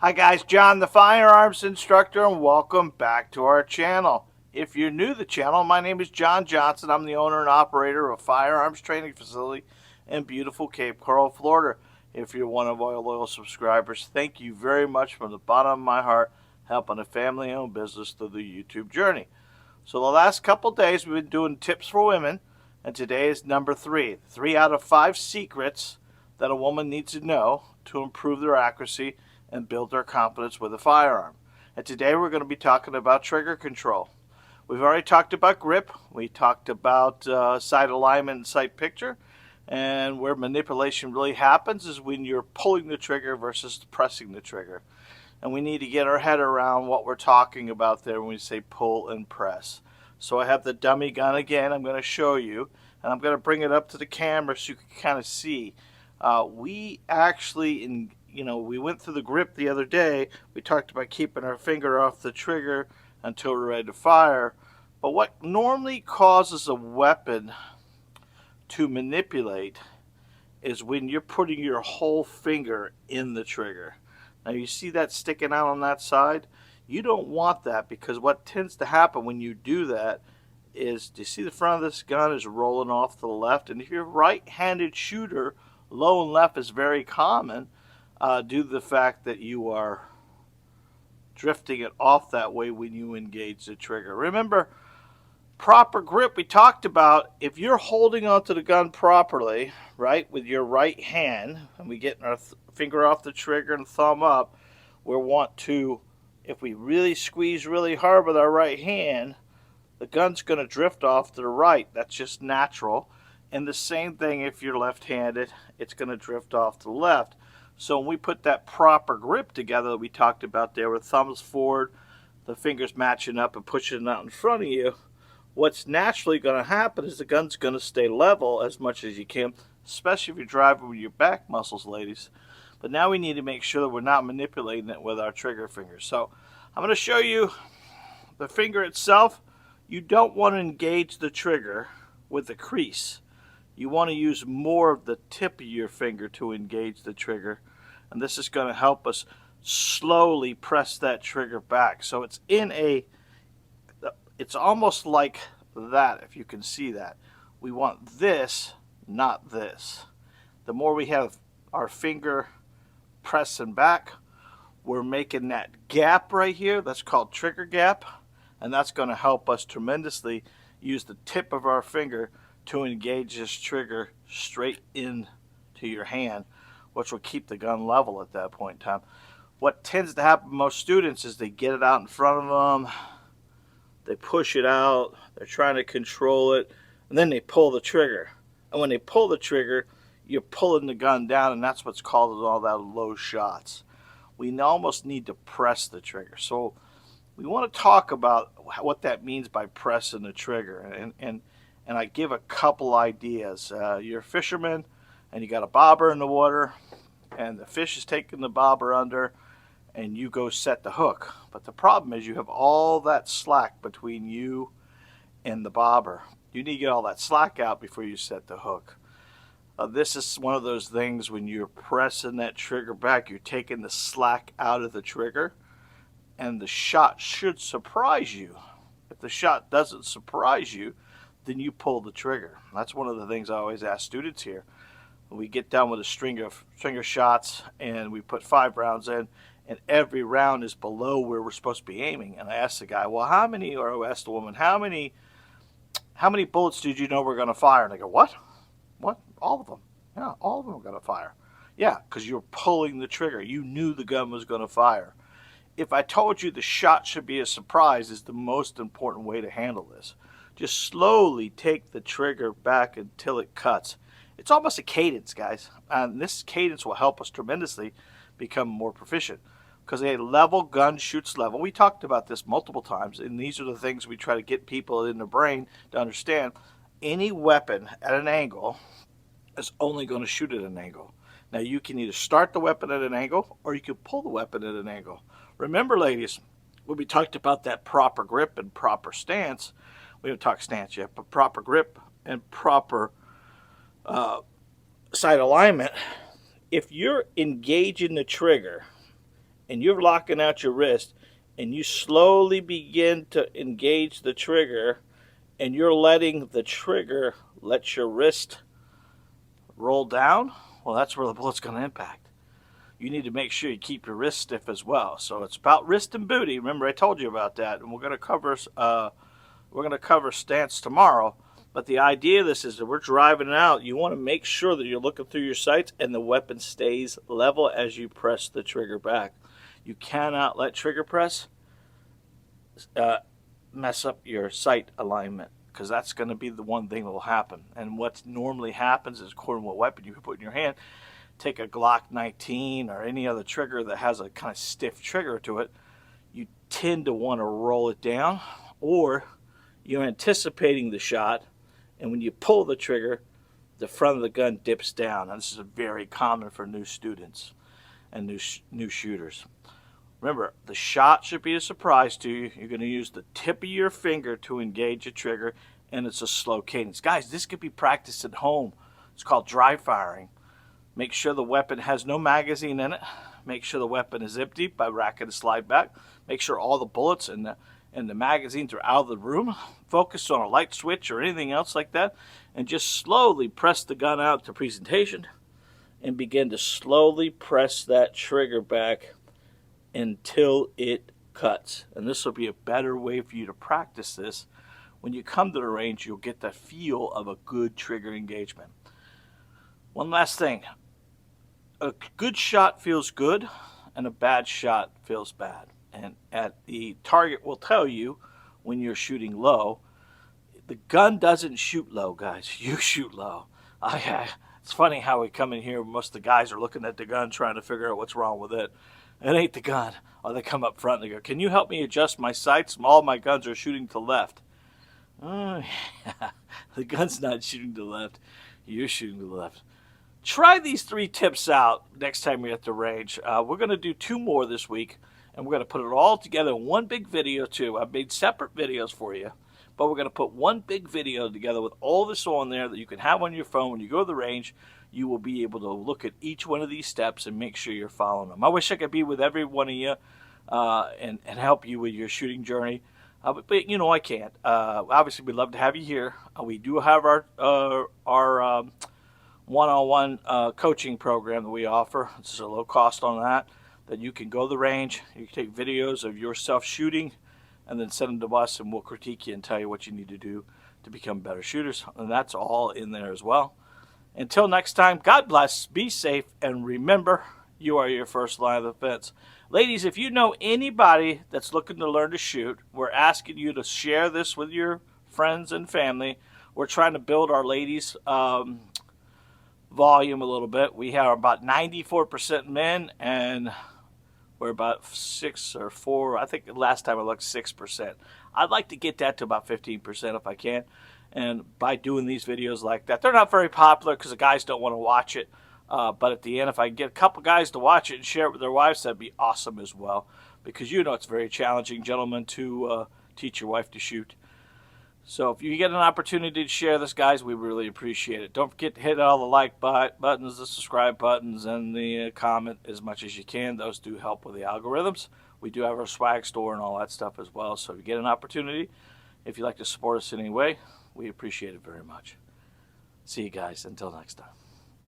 Hi guys, John the Firearms Instructor, and welcome back to our channel. If you're new to the channel, my name is John Johnson. I'm the owner and operator of a firearms training facility in beautiful Cape Coral, Florida. If you're one of our loyal subscribers, thank you very much from the bottom of my heart, helping a family-owned business through the YouTube journey. So the last couple days we've been doing tips for women, and today is number 3. 3 out of 5 secrets that a woman needs to know to improve their accuracy and build their confidence with a firearm. And today we're going to be talking about trigger control. We've already talked about grip. We talked about sight alignment and sight picture. And where manipulation really happens is when you're pulling the trigger versus pressing the trigger. And we need to get our head around what we're talking about there when we say pull and press. So I have the dummy gun again. I'm going to show you. And I'm going to bring it up to the camera so you can kind of see. We actually we went through the grip the other day. We talked about keeping our finger off the trigger until we're ready to fire. But what normally causes a weapon to manipulate is when you're putting your whole finger in the trigger. Now you see that sticking out on that side? You don't want that, because what tends to happen when you do that is, do you see the front of this gun is rolling off to the left? And if you're a right-handed shooter, low and left is very common. Due to the fact that you are drifting it off that way when you engage the trigger. Remember, proper grip we talked about. If you're holding onto the gun properly, right, with your right hand, and we get our finger off the trigger and thumb up, we want to, if we really squeeze really hard with our right hand, the gun's going to drift off to the right. That's just natural. And the same thing if you're left-handed, it's going to drift off to the left. So when we put that proper grip together that we talked about there, with thumbs forward, the fingers matching up and pushing it out in front of you, what's naturally going to happen is the gun's going to stay level as much as you can, especially if you're driving with your back muscles, ladies. But now we need to make sure that we're not manipulating it with our trigger fingers. So I'm going to show you the finger itself. You don't want to engage the trigger with the crease. You want to use more of the tip of your finger to engage the trigger. And this is going to help us slowly press that trigger back. So it's it's almost like that, if you can see that. We want this, not this. The more we have our finger pressing back, we're making that gap right here. That's called trigger gap. And that's going to help us tremendously use the tip of our finger to engage this trigger straight into your hand, which will keep the gun level at that point in time. What tends to happen to most students is they get it out in front of them, they push it out, they're trying to control it, and then they pull the trigger. And when they pull the trigger, you're pulling the gun down, and that's what's causing all that low shots. We almost need to press the trigger. So we want to talk about what that means by pressing the trigger. And I give a couple ideas. You're a fisherman and you got a bobber in the water, and the fish is taking the bobber under, and you go set the hook. But the problem is you have all that slack between you and the bobber. You need to get all that slack out before you set the hook. This is one of those things when you're pressing that trigger back, you're taking the slack out of the trigger, and the shot should surprise you. If the shot doesn't surprise you, then you pull the trigger. That's one of the things I always ask students here. We get done with a string of shots, and we put 5 rounds in, and every round is below where we're supposed to be aiming. And I ask the guy, well, how many, or I ask the woman, how many bullets did you know were going to fire? And they go, what? What? All of them. Yeah, all of them are going to fire. Yeah, because you're pulling the trigger. You knew the gun was going to fire. If I told you the shot should be a surprise, is the most important way to handle this. Just slowly take the trigger back until it cuts. It's almost a cadence, guys. And this cadence will help us tremendously become more proficient. Because a level gun shoots level. We talked about this multiple times, and these are the things we try to get people in the brain to understand. Any weapon at an angle is only going to shoot at an angle. Now you can either start the weapon at an angle, or you can pull the weapon at an angle. Remember, ladies, when we talked about that proper grip and proper stance, we haven't talked stance yet, but proper grip and proper sight alignment. If you're engaging the trigger and you're locking out your wrist, and you slowly begin to engage the trigger, and you're letting the trigger let your wrist roll down, well, that's where the bullet's going to impact. You need to make sure you keep your wrist stiff as well. So it's about wrist and booty. Remember, I told you about that, and we're going to cover stance tomorrow. But the idea of this is that we're driving it out. You want to make sure that you're looking through your sights and the weapon stays level as you press the trigger back. You cannot let trigger press mess up your sight alignment, because that's going to be the one thing that will happen. And what normally happens is, according to what weapon you put in your hand, take a Glock 19 or any other trigger that has a kind of stiff trigger to it, you tend to want to roll it down, or you're anticipating the shot, and when you pull the trigger, the front of the gun dips down. And this is very common for new students and new shooters. Remember, the shot should be a surprise to you. You're going to use the tip of your finger to engage a trigger, and it's a slow cadence. Guys, this could be practiced at home. It's called dry firing. Make sure the weapon has no magazine in it. Make sure the weapon is empty by racking the slide back. Make sure all the bullets and the magazines are out of the room. Focus on a light switch or anything else like that, and just slowly press the gun out to presentation and begin to slowly press that trigger back until it cuts. And this will be a better way for you to practice this. When you come to the range, you'll get the feel of a good trigger engagement. One last thing. A good shot feels good, and a bad shot feels bad. And the target will tell you when you're shooting low. The gun doesn't shoot low, guys. You shoot low. It's funny how we come in here, most of the guys are looking at the gun trying to figure out what's wrong with it. It ain't the gun. Or they come up front and they go, can you help me adjust my sights? All my guns are shooting to left. Oh, yeah. The gun's not shooting to the left. You're shooting to the left. Try these 3 tips out next time you're at the range. We're going to do 2 more this week, and we're going to put it all together in one big video too. I've made separate videos for you, but we're going to put one big video together with all this on there that you can have on your phone. When you go to the range, you will be able to look at each one of these steps and make sure you're following them. I wish I could be with every one of you and help you with your shooting journey. But you know I can't. Obviously, we'd love to have you here. We do have our one-on-one coaching program that we offer. It's a low cost on that you can go to the range. You can take videos of yourself shooting and then send them to us, and we'll critique you and tell you what you need to do to become better shooters. And that's all in there as well. Until next time, God bless, be safe, and remember, you are your first line of defense. Ladies, if you know anybody that's looking to learn to shoot, we're asking you to share this with your friends and family. We're trying to build our ladies' volume a little bit. We have about 94% men, and we're about 6 or 4. I think last time I looked 6%. I'd like to get that to about 15% if I can. And by doing these videos like that, they're not very popular because the guys don't want to watch it. But at the end, if I can get a couple guys to watch it and share it with their wives, that'd be awesome as well. Because you know it's very challenging, gentlemen, to teach your wife to shoot. So if you get an opportunity to share this, guys, we really appreciate it. Don't forget to hit all the like buttons, the subscribe buttons, and the comment as much as you can. Those do help with the algorithms. We do have our swag store and all that stuff as well. So if you get an opportunity, if you'd like to support us in any way, we appreciate it very much. See you guys. Until next time.